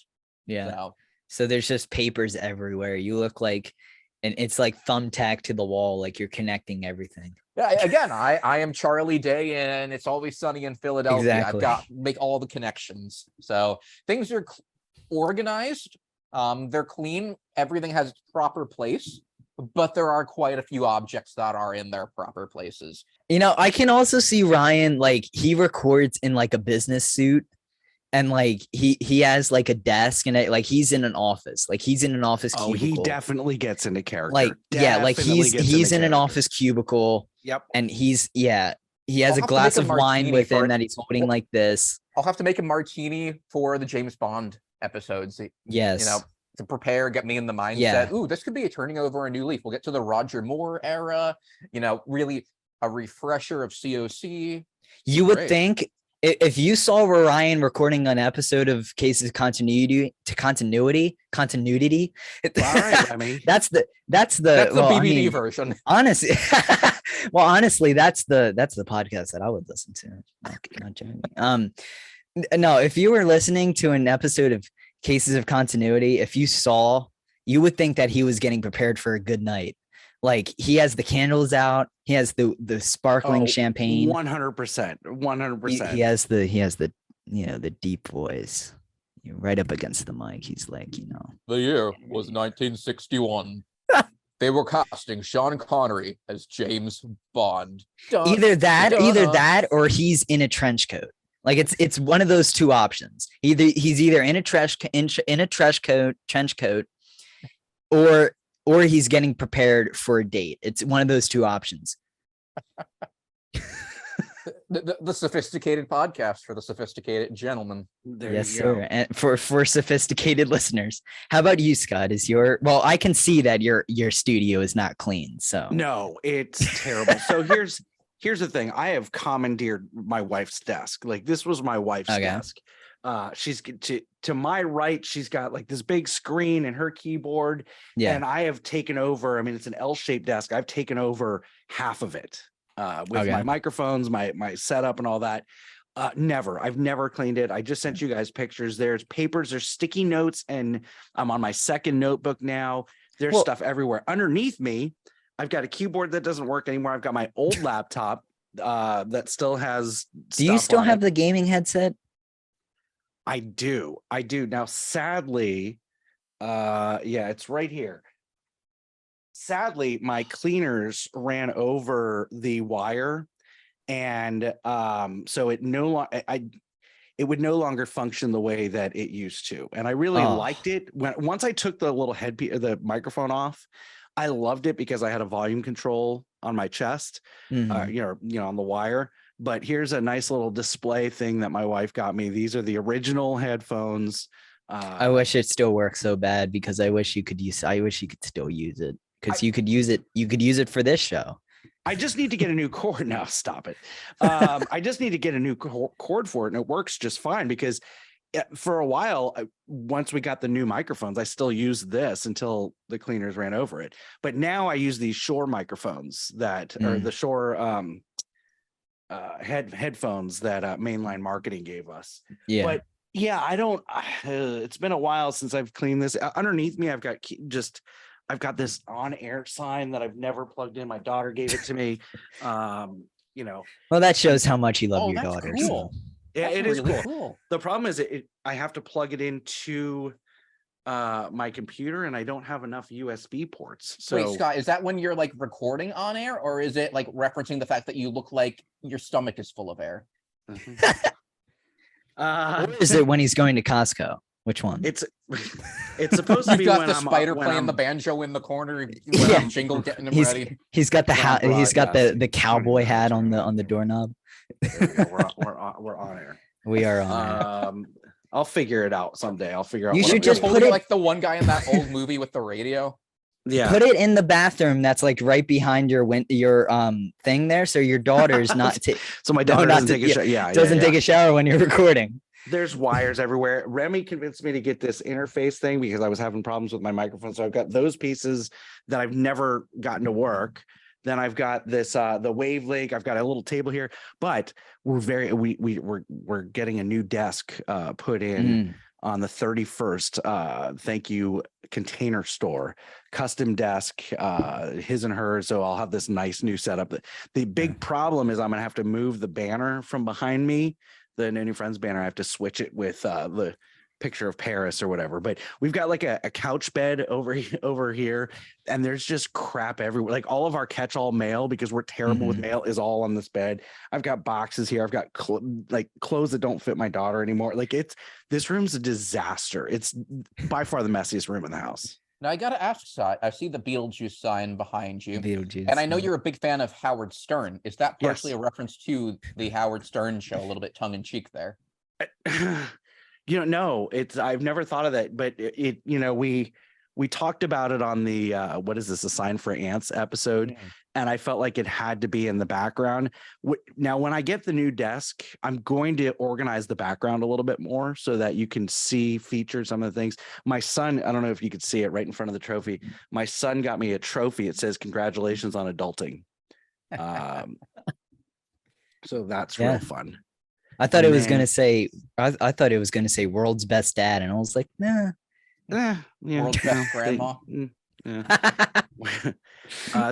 Yeah. So there's just papers everywhere. You look like, and it's like thumbtack to the wall, like you're connecting everything. Yeah, again, I am Charlie Day, and It's Always Sunny in Philadelphia. Exactly. I've got make all the connections. So things are organized. They're clean. Everything has its proper place, but there are quite a few objects that are in their proper places. You know, I can also see Ryan, like he records in like a business suit. And like he has like a desk and like he's in an office, cubicle. He definitely gets into character. Like like he's in an office cubicle. Yep. And he has a glass of wine with him that he's holding like this. I'll have to make a martini for the James Bond episodes. Yes. To prepare, get me in the mindset. Yeah. Ooh, this could be a turning over a new leaf. We'll get to the Roger Moore era. Really a refresher of COC. You would think. If you saw Ryan recording an episode of Cases continuity, All right, Remy. that's the BBD version. Honestly, honestly, that's the podcast that I would listen to. Not joking. No, if you were listening to an episode of Cases of Continuity, if you saw, you would think that he was getting prepared for a good night. Like he has the candles out, he has the sparkling champagne. 100%. He has the the deep voice. Right up against the mic. He's like, The year was 1961. They were casting Sean Connery as James Bond. Either that or he's in a trench coat. Like it's one of those two options. He's either in a trench coat, or he's getting prepared for a date. It's one of those two options. the sophisticated podcast for the sophisticated gentleman. Yes, sir. And for sophisticated listeners. How about you, Scott? I can see that your studio is not clean. So no, it's terrible. So here's the thing. I have commandeered my wife's desk. Like this was my wife's desk. She's to my right, she's got like this big screen and her keyboard. Yeah. And I have taken over. I mean, it's an L-shaped desk. I've taken over half of it with my microphones, my setup and all that. I've never cleaned it. I just sent you guys pictures. There's papers, there's sticky notes, and I'm on my second notebook now. There's stuff everywhere. Underneath me, I've got a keyboard that doesn't work anymore. I've got my old laptop that still has. Do you still have the gaming headset? I do. Now, sadly, it's right here. Sadly, my cleaners ran over the wire, and so it would no longer function the way that it used to. And I really liked it once I took the little the microphone off. I loved it because I had a volume control on my chest, on the wire. But here's a nice little display thing that my wife got me. These are the original headphones. I wish it still worked so bad because I wish you could still use it because you could use it for this show. I just need to get a new cord now. Stop it. I just need to get a new cord for it, and it works just fine because for a while, once we got the new microphones, I still used this until the cleaners ran over it. But now I use these Shure microphones that are the Shure headphones that Mainline Marketing gave us. Yeah. But yeah, I don't. It's been a while since I've cleaned this. Underneath me, I've got this on-air sign that I've never plugged in. My daughter gave it to me. Well, that shows how much you love your daughter. Cool. Yeah, it is really cool. The problem is I have to plug it into my computer, and I don't have enough USB ports. So wait, Scott, is that when you're like recording on air, or is it like referencing the fact that you look like your stomach is full of air? Or is it when he's going to Costco? Which one? It's supposed to be got when the I'm spider when playing I'm, the banjo in the corner. Jingle getting him he's, ready. He's got the cowboy hat on the doorknob. We're on air. We are on air. I'll figure it out someday. I'll figure out. You should just put it like the one guy in that old movie with the radio. Yeah. Put it in the bathroom that's like right behind your thing there, so your daughter's not so my daughter doesn't take a shower. Doesn't take a shower when you're recording. There's wires everywhere. Remy convinced me to get this interface thing because I was having problems with my microphone. So I've got those pieces that I've never gotten to work. Then I've got this the wave link. I've got a little table here, but we're getting a new desk put in on the 31st. Thank you, Container Store, custom desk, his and hers. So I'll have this nice new setup. The big problem is I'm gonna have to move the banner from behind me. The No New Friends banner, I have to switch it with the picture of Paris or whatever. But we've got like a couch bed over here, and there's just crap everywhere. Like all of our catch-all mail, because we're terrible with mail, is all on this bed. I've got boxes here. I've got clothes that don't fit my daughter anymore. Like this room's a disaster. It's by far the messiest room in the house. Now I gotta ask, Scott, I see the Beetlejuice sign behind you. Beetlejuice, and I know you're a big fan of Howard Stern. Is that partially a reference to the Howard Stern show, a little bit tongue-in-cheek there? No, I've never thought of that, but we talked about it on the what is this, a sign for ants episode, and I felt like it had to be in the background. Now when I get the new desk, I'm going to organize the background a little bit more so that you can feature some of the things. My son, I don't know if you could see it right in front of the trophy, my son got me a trophy. It says congratulations on adulting. So that's real fun. I thought it was gonna say I thought it was gonna say world's best dad, and I was like, nah. World's best grandma.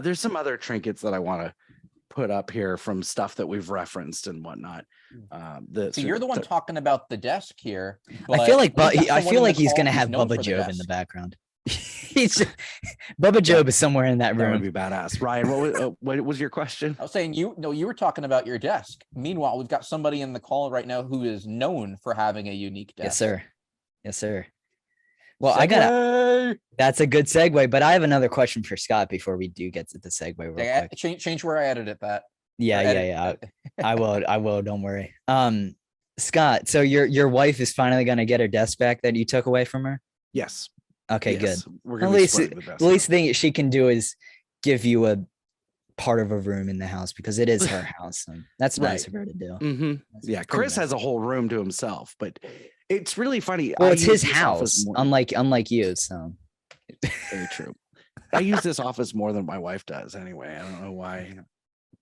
There's some other trinkets that I want to put up here from stuff that we've referenced and whatnot. So you're the one talking about the desk here. I feel like he's gonna have Bubba Job in the background. Bubba Job is somewhere in that room. That would be badass. Ryan, what was your question? I was saying you were talking about your desk. Meanwhile, we've got somebody in the call right now who is known for having a unique desk. Yes, sir. Well, that's a good segue, but I have another question for Scott before we do get to the segue real quick. Change where I edited that. Yeah. I will. Don't worry. Scott, so your wife is finally gonna get her desk back that you took away from her? Yes. Okay, yes. Good. We're at least thing she can do is give you a part of a room in the house, because it is her house. And that's nice of her to do. Yeah, Chris has a whole room to himself, but it's really funny. Well, it's his house, unlike you. So very true. I use this office more than my wife does anyway. I don't know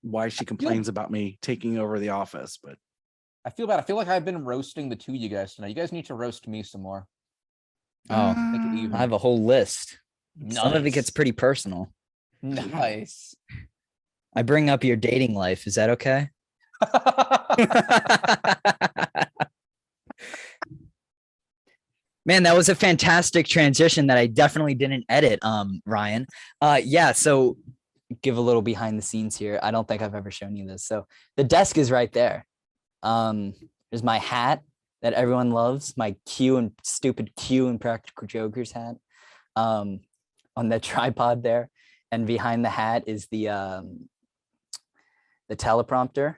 why she complains about me taking over the office, but I feel bad. I feel like I've been roasting the two of you guys tonight. You guys need to roast me some more. Oh, I have a whole list. Nice. Some of it gets pretty personal. Nice. I bring up your dating life. Is that okay? Man, that was a fantastic transition that I definitely didn't edit, Ryan. So give a little behind the scenes here. I don't think I've ever shown you this. So the desk is right there. There's my hat that everyone loves, my stupid Q and Practical Jokers hat, on the tripod there. And behind the hat is the teleprompter.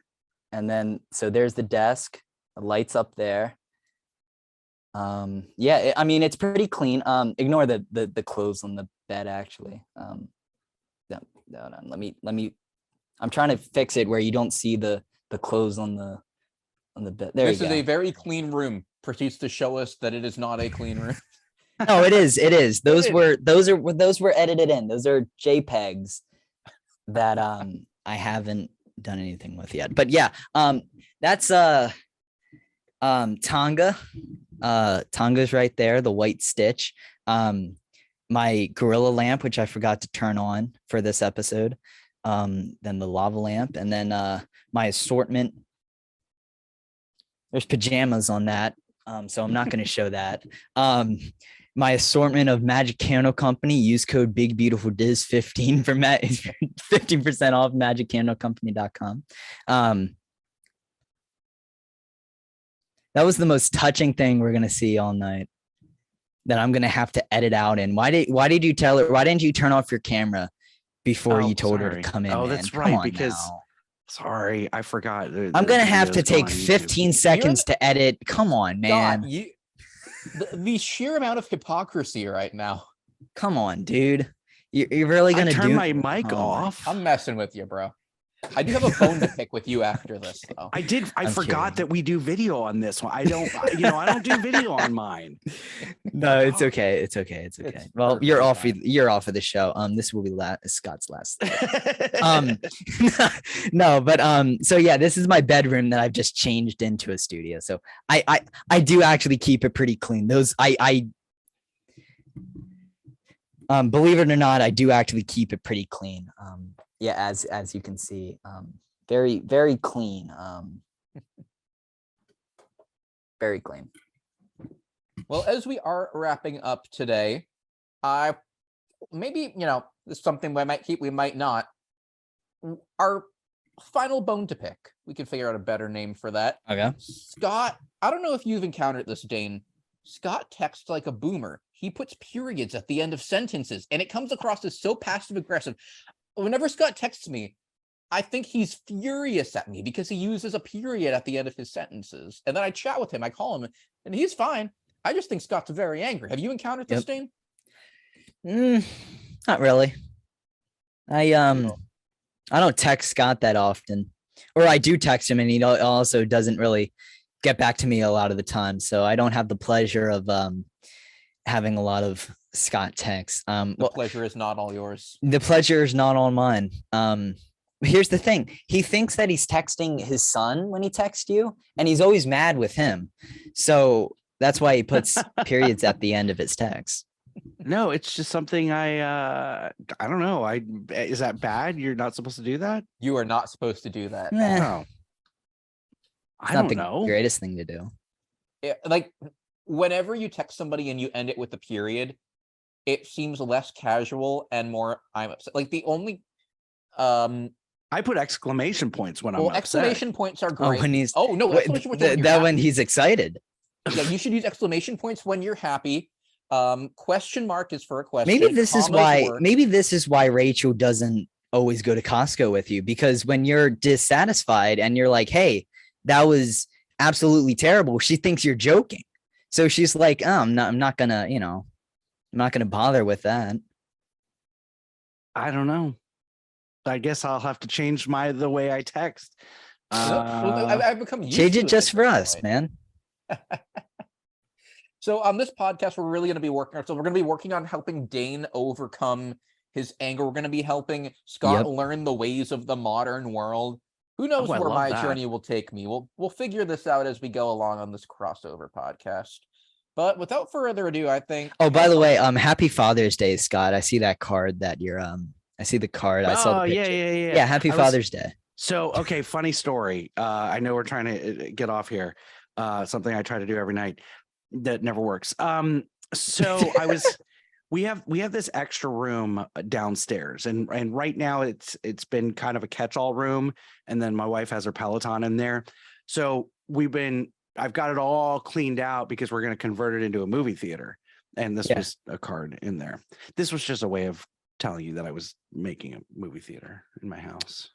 And then, so there's the desk, the lights up there. It's pretty clean. Ignore the clothes on the bed, actually. Hold on, let me, I'm trying to fix it where you don't see the clothes on the bed. This is a very clean room. Proceeds to show us that it is not a clean room. No, it is. Those were edited in. Those are JPEGs that I haven't done anything with yet. But yeah, that's Tonga. Tonga's right there, the white stitch. My Gorilla lamp, which I forgot to turn on for this episode. Then the lava lamp, and then my assortment. There's pajamas on that, so I'm not going to show that. My assortment of Magic Candle Company. Use code Big Beautiful Diz 15 for 15% off magiccandlecompany.com. That was the most touching thing we're going to see all night, that I'm going to have to edit out. And why did you tell her? Why didn't you turn off your camera before you told her to come in? Oh, that's right. Because sorry, I forgot. I'm going to have to take 15 seconds to edit. Come on, man. God, the sheer amount of hypocrisy right now. Come on, dude. You're really I gonna turned do my mic Oh my- off. I'm messing with you, bro. I do have a bone to pick with you after this, though. I did. I I'm forgot kidding. that we do video on this one. I don't, I don't do video on mine. No, it's okay. It's okay. It's okay. It's Well, you're perfectly off. fine. You're off of the show. This will be Scott's last. um, no, but so yeah, this is my bedroom that I've just changed into a studio. So I do actually keep it pretty clean. I believe it or not, I do actually keep it pretty clean. Yeah, as you can see, very, very clean. Very clean. Well, as we are wrapping up today, I maybe, this is something we might keep, we might not. Our final bone to pick. We can figure out a better name for that. Okay. Scott, I don't know if you've encountered this, Dane. Scott texts like a boomer. He puts periods at the end of sentences, and it comes across as so passive aggressive. Whenever Scott texts me, I think he's furious at me because he uses a period at the end of his sentences. And then I chat with him, I call him, and he's fine. I just think Scott's very angry. Have you encountered this, Dane? Not really. I don't text Scott that often, or I do text him, and he also doesn't really get back to me a lot of the time. So I don't have the pleasure of having a lot of Scott texts. The pleasure is not all yours. The pleasure is not all mine. Here's the thing. He thinks that he's texting his son when he texts you, and he's always mad with him. So that's why he puts periods at the end of his text. No, it's just something I don't know. Is that bad? You're not supposed to do that? You are not supposed to do that. No. I Not don't the know. greatest thing to do. Like, whenever you text somebody and you end it with a period, it seems less casual and more I'm upset. Like the only I put exclamation points when I'm upset. exclamation points are Oh, great. when he's no, exclamation points are when you're that happy. when he's excited. Yeah, you should use exclamation points when you're happy. Question mark is for a question. Maybe this is Commas why. work. Maybe this is why Rachel doesn't always go to Costco with you, because when you're dissatisfied and you're like, "Hey, that was absolutely terrible," she thinks you're joking. So she's like, "Oh, I'm not gonna, I'm not gonna bother with that." I don't know. I guess I'll have to change the way I text. I've become used Change to it just for this us, way. man. So on this podcast, we're really going to be working on. So we're going to be working on helping Dane overcome his anger. We're going to be helping Scott learn the ways of the modern world. Who knows I where love my that. journey will take me? We'll figure this out as we go along on this crossover podcast. But without further ado, I think. Oh, by the way, happy Father's Day, Scott. I see that card that you're I see the card. I saw the picture. Yeah. Yeah, happy Father's Day. So, okay, funny story. I know we're trying to get off here. Something I try to do every night that never works. So we have this extra room downstairs, and right now it's been kind of a catch-all room, and then my wife has her Peloton in there. So I've got it all cleaned out because we're going to convert it into a movie theater, and this was a card in there. This was just a way of telling you that I was making a movie theater in my house.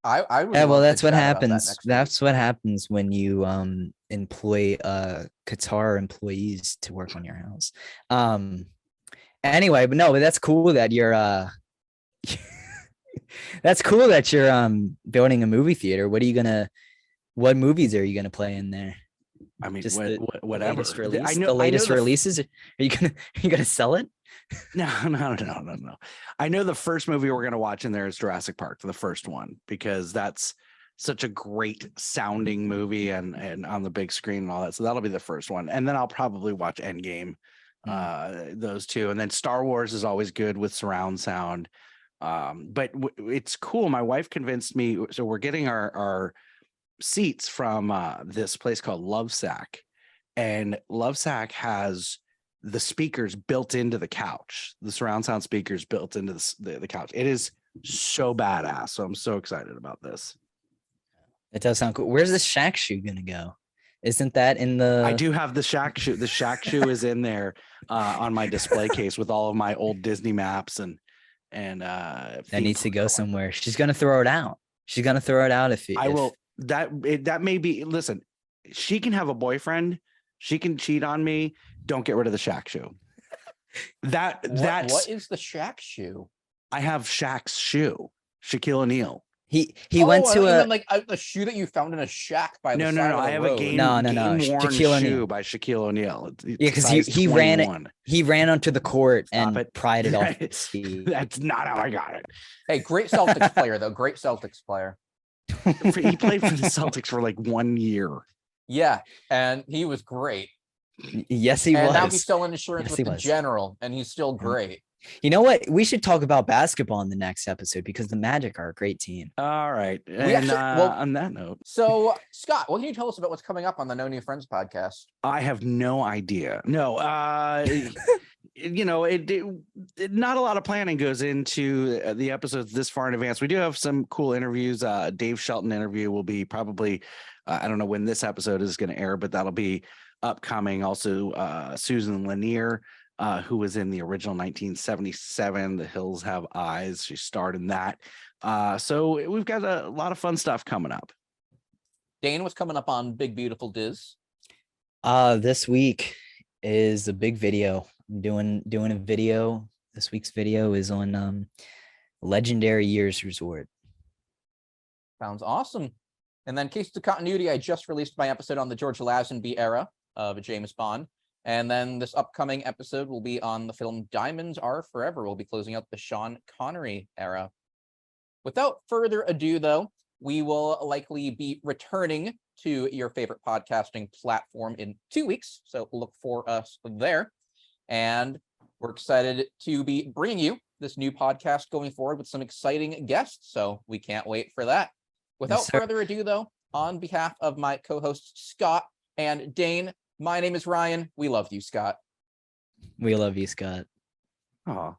I would Yeah, well, love to that's what chat about that happens. next That's week. what happens when you employ Qatar employees to work on your house. Anyway, but that's cool that you're that's cool that you're building a movie theater. What movies are you gonna play in there? I mean, Just whatever. Latest release, I know the latest the releases. Are you gonna sell it? No. I know the first movie we're going to watch in there is Jurassic Park, the first one, because that's such a great sounding movie and on the big screen and all that. So that'll be the first one. And then I'll probably watch Endgame, those two. And then Star Wars is always good with surround sound. But it's cool. My wife convinced me. So we're getting our seats from this place called Lovesack. And Lovesack has the speakers built into the couch, the surround sound speakers built into the couch. It is so badass. So I'm so excited about this. It does sound cool. Where's the Shaq shoe gonna go? Isn't that in the? I do have the Shaq shoe. The Shaq shoe is in there on my display case with all of my old Disney maps and that needs to go somewhere. She's gonna throw it out. She's gonna throw it out if will. That may be. Listen, she can have a boyfriend. She can cheat on me. Don't get rid of the Shaq shoe. That's what is the Shaq shoe? I have Shaq's shoe, Shaquille O'Neal. He went to and a then like a shoe that you found in a shack by the No, side no. of the I have road. a game No. worn Shaquille shoe O'Neal. by Shaquille O'Neal. Yeah, because he ran onto the court Stop and it. pried it off. his feet. That's not how I got it. Hey, great Celtics player though. Great Celtics player. He played for the Celtics for like 1 year. Yeah, and he was great. Yes, he and was. now he's selling insurance Yes, with he the was. General, and he's still great. You know what? We should talk about basketball in the next episode because the Magic are a great team. All right. We And actually- well- on that note, So, Scott, what can you tell us about what's coming up on the No New Friends podcast? I have no idea. No, you know, not a lot of planning goes into the episodes this far in advance. We do have some cool interviews. Dave Shelton interview will be probably, I don't know when this episode is going to air, but that'll be upcoming. Also, Susan Lanier, who was in the original 1977, The Hills Have Eyes. She starred in that. So we've got a lot of fun stuff coming up. Dane was coming up on Big Beautiful Diz. This week is a big video. I'm doing a video. This week's video is on Legendary Years Resort. Sounds awesome. And then Case of Continuity, I just released my episode on the George Lazenby era of James Bond. And then this upcoming episode will be on the film Diamonds Are Forever. We'll be closing out the Sean Connery era. Without further ado, though, we will likely be returning to your favorite podcasting platform in 2 weeks. So look for us there. And we're excited to be bringing you this new podcast going forward with some exciting guests. So we can't wait for that. Without further ado, though, on behalf of my co-hosts, Scott and Dane, my name is Ryan. We love you, Scott. We love you, Scott. Oh.